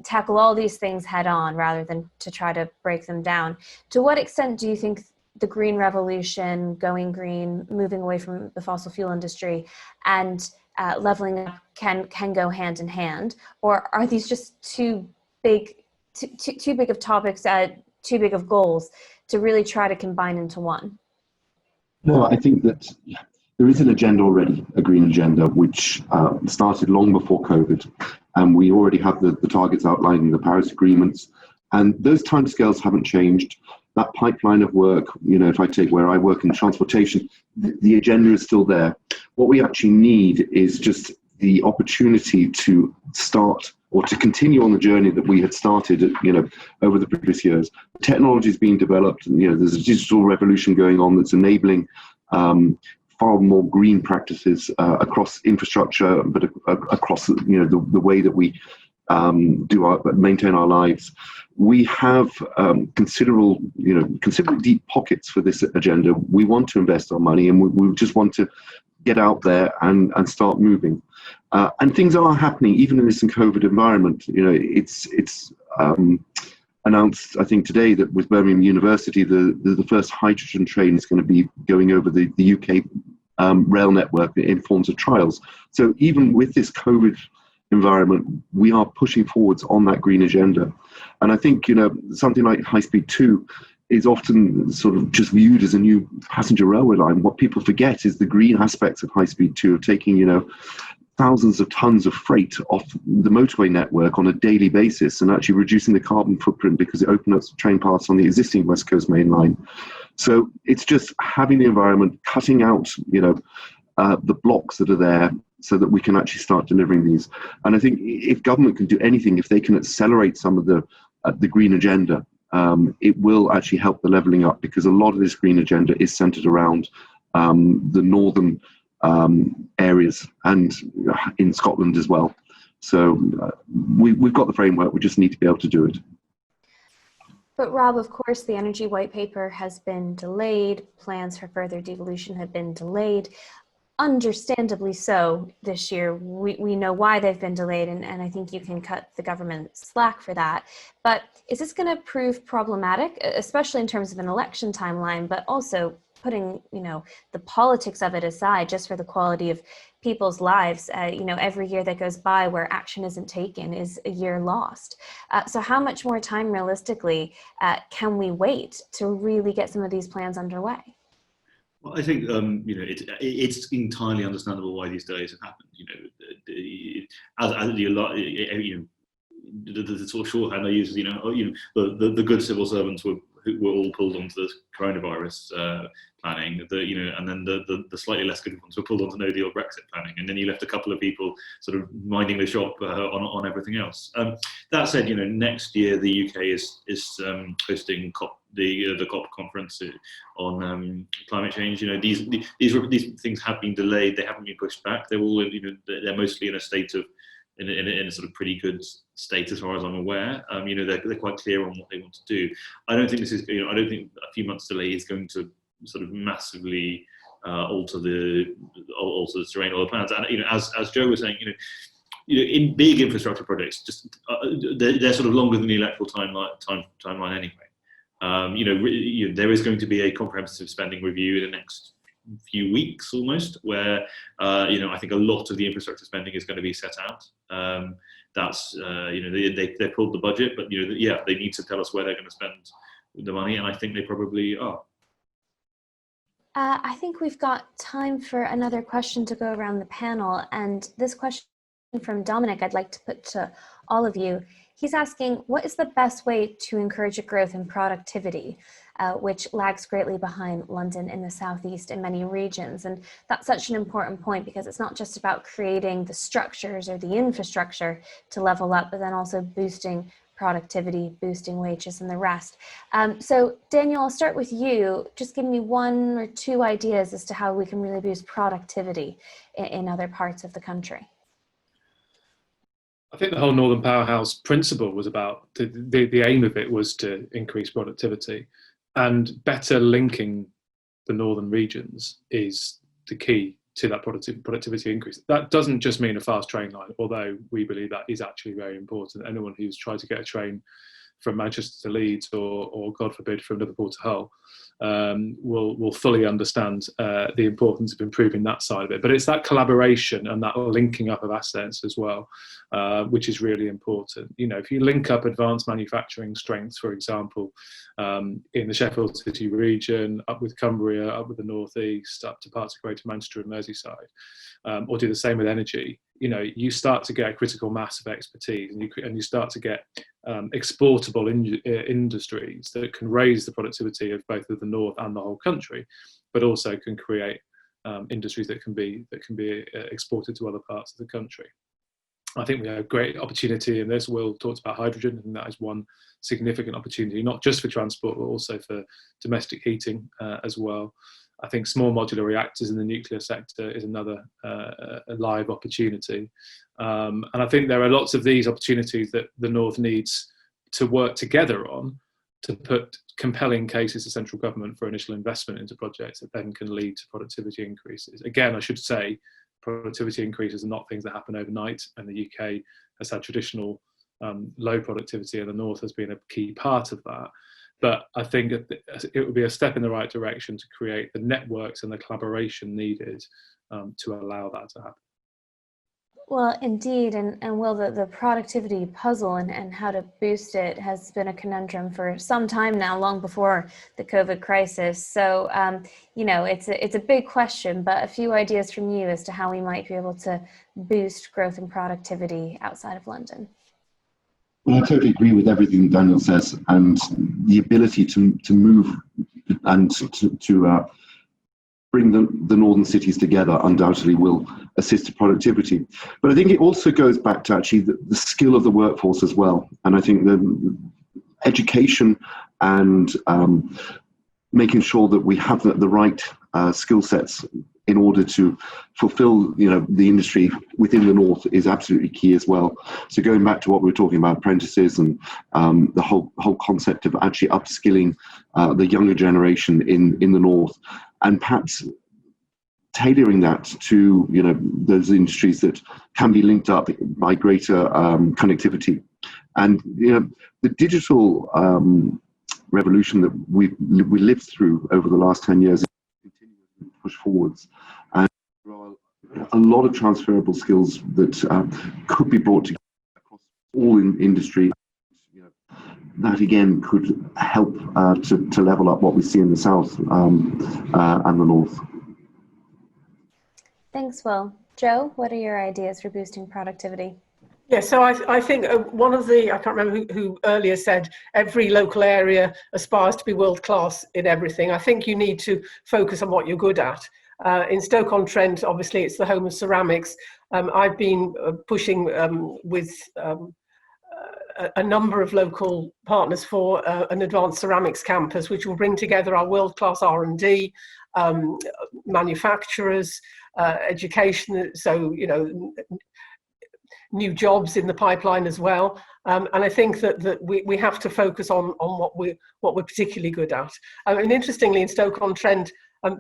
tackle all these things head on rather than to try to break them down. To what extent do you think the green revolution, going green, moving away from the fossil fuel industry, and levelling up can go hand in hand? Or are these just too big of topics, too big of goals to really try to combine into one? No, I think that there is an agenda already, a green agenda, which started long before COVID, and we already have the targets outlined in the Paris agreements, and those timescales haven't changed. That pipeline of work, if I take where I work in transportation, the agenda is still there. What we actually need is just the opportunity to start or to continue on the journey that we had started, over the previous years. Technology is being developed, and there's a digital revolution going on that's enabling far more green practices across infrastructure, but across the way that we maintain our lives. We have considerable deep pockets for this agenda. We want to invest our money, and we just want to get out there and start moving. And things are happening even in this COVID environment. It's announced, I think, today that with Birmingham University, the first hydrogen train is going to be going over the UK rail network in forms of trials. So even with this COVID environment, we are pushing forwards on that green agenda. And I think, something like High Speed 2 is often sort of just viewed as a new passenger railway line. What people forget is the green aspects of High Speed 2 of taking, thousands of tons of freight off the motorway network on a daily basis and actually reducing the carbon footprint because it opens up train paths on the existing West Coast main line. So it's just having the environment, cutting out, the blocks that are there so that we can actually start delivering these. And I think if government can do anything, if they can accelerate some of the green agenda, it will actually help the levelling up, because a lot of this green agenda is centred around the northern areas and in Scotland as well. So we've got the framework, we just need to be able to do it. But Rob, of course, the Energy White Paper has been delayed. Plans for further devolution have been delayed. Understandably so this year. We know why they've been delayed, and I think you can cut the government slack for that. But is this going to prove problematic, especially in terms of an election timeline, but also putting, the politics of it aside, just for the quality of people's lives? Every year that goes by where action isn't taken is a year lost. So how much more time realistically can we wait to really get some of these plans underway? Well, I think it's entirely understandable why these delays have happened. The sort of shorthand I use is the good civil servants were all pulled onto the coronavirus planning, and then the slightly less good ones were pulled onto no deal Brexit planning, and then you left a couple of people sort of minding the shop on everything else. That said, next year the UK is hosting the COP conference on climate change. These things have been delayed; they haven't been pushed back. They're all they're mostly in a state of in a sort of pretty good state as far as I'm aware. They're quite clear on what they want to do. I don't think this is. I don't think a few months delay is going to sort of massively alter the terrain or the plans. And as Joe was saying, in big infrastructure projects, just they're sort of longer than the electoral timeline anyway. There is going to be a comprehensive spending review in the next few weeks almost, where I think a lot of the infrastructure spending is going to be set out. They pulled the budget, but they need to tell us where they're going to spend the money, and I think they probably are. I think we've got time for another question to go around the panel, and this question from Dominic I'd like to put to all of you. He's asking, what is the best way to encourage a growth in productivity, which lags greatly behind London in the southeast in many regions? And that's such an important point, because it's not just about creating the structures or the infrastructure to level up, but then also boosting productivity, boosting wages, and the rest. So Daniel, I'll start with you. Just give me 1 or 2 ideas as to how we can really boost productivity in other parts of the country. I think the whole Northern Powerhouse principle was about, the aim of it was to increase productivity, and better linking the northern regions is the key to that productivity increase. That doesn't just mean a fast train line, although we believe that is actually very important. Anyone who's tried to get a train from Manchester to Leeds, or God forbid from Liverpool to Hull, will fully understand the importance of improving that side of it. But it's that collaboration and that linking up of assets as well, which is really important. If you link up advanced manufacturing strengths, for example, in the Sheffield City region, up with Cumbria, up with the North East, up to parts of Greater Manchester and Merseyside, or do the same with energy, you start to get a critical mass of expertise, and you start to get exportable industries that can raise the productivity of both of the north and the whole country, but also can create industries that can be exported to other parts of the country. I think we have a great opportunity in this. Will talked about hydrogen, and that is one significant opportunity, not just for transport, but also for domestic heating as well. I think small modular reactors in the nuclear sector is another a live opportunity. And I think there are lots of these opportunities that the North needs to work together on to put compelling cases to central government for initial investment into projects that then can lead to productivity increases. Again, I should say, productivity increases are not things that happen overnight, and the UK has had traditional low productivity, and the North has been a key part of that. But I think it would be a step in the right direction to create the networks and the collaboration needed to allow that to happen. Well, indeed, and Will, the productivity puzzle and how to boost it has been a conundrum for some time now, long before the COVID crisis. So, it's a big question, but a few ideas from you as to how we might be able to boost growth and productivity outside of London. Well, I totally agree with everything Daniel says, and the ability to move and to bring the northern cities together undoubtedly will assist productivity. But I think it also goes back to actually the skill of the workforce as well. And I think the education and making sure that we have the right skill sets in order to fulfill, the industry within the north is absolutely key as well. So going back to what we were talking about, apprentices and the whole concept of actually upskilling the younger generation in the north, and perhaps tailoring that to those industries that can be linked up by greater connectivity. And the digital revolution that we lived through over the last 10 years continues to push forwards, and there are a lot of transferable skills that could be brought together across all industry. That again could help to level up what we see in the south and the north. Thanks, Will. Joe, what are your ideas for boosting productivity? Yeah, so I think one of the, I can't remember who earlier said, every local area aspires to be world-class in everything. I think you need to focus on what you're good at. In Stoke-on-Trent, obviously, it's the home of ceramics. I've been pushing with a number of local partners for an advanced ceramics campus, which will bring together our world-class R&D, manufacturers, education, so, new jobs in the pipeline as well. And I think that we have to focus on what we're particularly good at. And interestingly, in Stoke-on-Trent,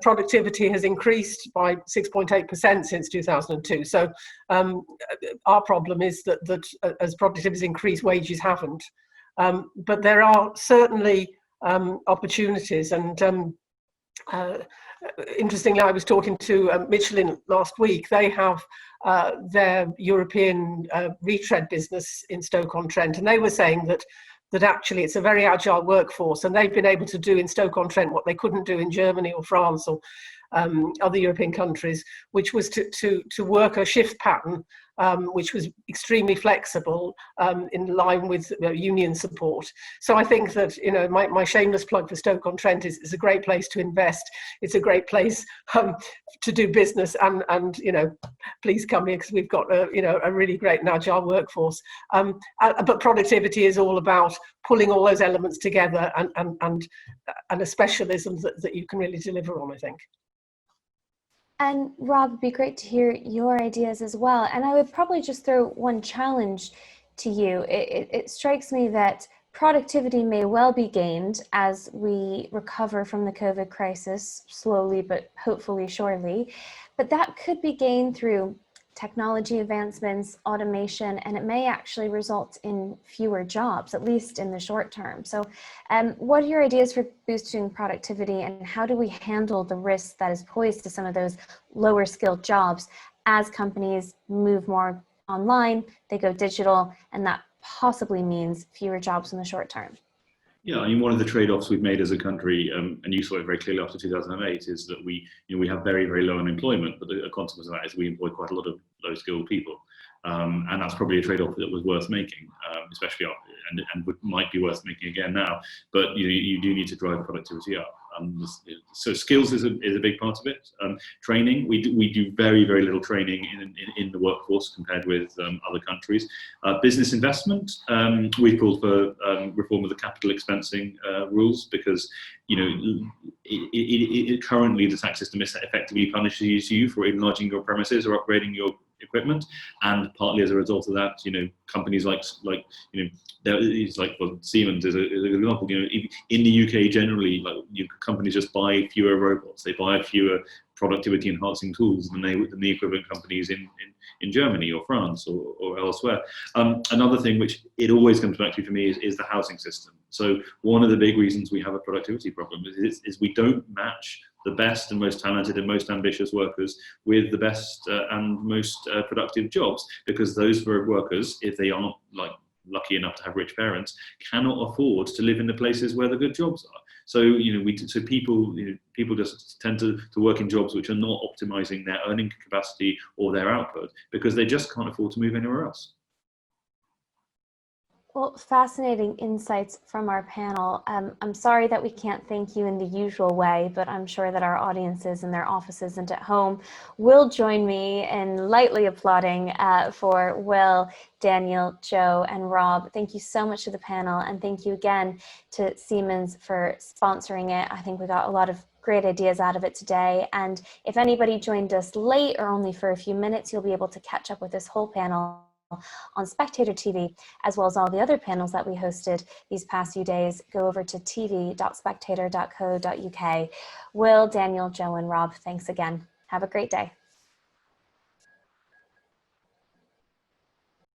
productivity has increased by 6.8% since 2002. So our problem is that as productivity has increased, wages haven't. But there are certainly opportunities, and interestingly, I was talking to Michelin last week. They have their European retread business in Stoke-on-Trent, and they were saying that actually it's a very agile workforce, and they've been able to do in Stoke-on-Trent what they couldn't do in Germany or France or other European countries, which was to work a shift pattern which was extremely flexible, in line with union support. So I think that, you know, my shameless plug for Stoke-on-Trent is a great place to invest. It's a great place to do business, and you know, please come here because we've got a really great and agile workforce. But productivity is all about pulling all those elements together and a specialism that you can really deliver on, I think. And Rob, it'd be great to hear your ideas as well. And I would probably just throw one challenge to you. It strikes me that productivity may well be gained as we recover from the COVID crisis, slowly but hopefully surely. But that could be gained through technology advancements, automation, and it may actually result in fewer jobs, at least in the short term. So what are your ideas for boosting productivity, and how do we handle the risk that is posed to some of those lower skilled jobs as companies move more online, they go digital, and that possibly means fewer jobs in the short term? Yeah, I mean, one of the trade-offs we've made as a country, and you saw it very clearly after 2008, is that we have very, very low unemployment, but the consequence of that is we employ quite a lot of low-skilled people, and that's probably a trade-off that was worth making, especially up, and might be worth making again now. But you do need to drive productivity up. So skills is a big part of it. Training, we do very, very little training in the workforce compared with other countries. Business investment, we've called for reform of the capital expensing rules, because currently the tax system effectively punishes you for enlarging your premises or upgrading your equipment, and partly as a result of that, companies like Siemens is a good example. In the UK generally, companies just buy fewer robots, they buy fewer productivity enhancing tools than the equivalent companies in Germany or France or elsewhere. Another thing which it always comes back to for me is the housing system. So one of the big reasons we have a productivity problem is we don't match the best and most talented and most ambitious workers with the best and most productive jobs, because those workers, if they aren't lucky enough to have rich parents, cannot afford to live in the places where the good jobs are. So people just tend to work in jobs which are not optimizing their earning capacity or their output, because they just can't afford to move anywhere else. Well, fascinating insights from our panel. I'm sorry that we can't thank you in the usual way, but I'm sure that our audiences in their offices and at home will join me in lightly applauding for Will, Daniel, Joe, and Rob. Thank you so much to the panel, and thank you again to Siemens for sponsoring it. I think we got a lot of great ideas out of it today. And if anybody joined us late or only for a few minutes, you'll be able to catch up with this whole panel on Spectator TV, as well as all the other panels that we hosted these past few days. Go over to tv.spectator.co.uk. Will, Daniel, Joe, and Rob, thanks again. Have a great day.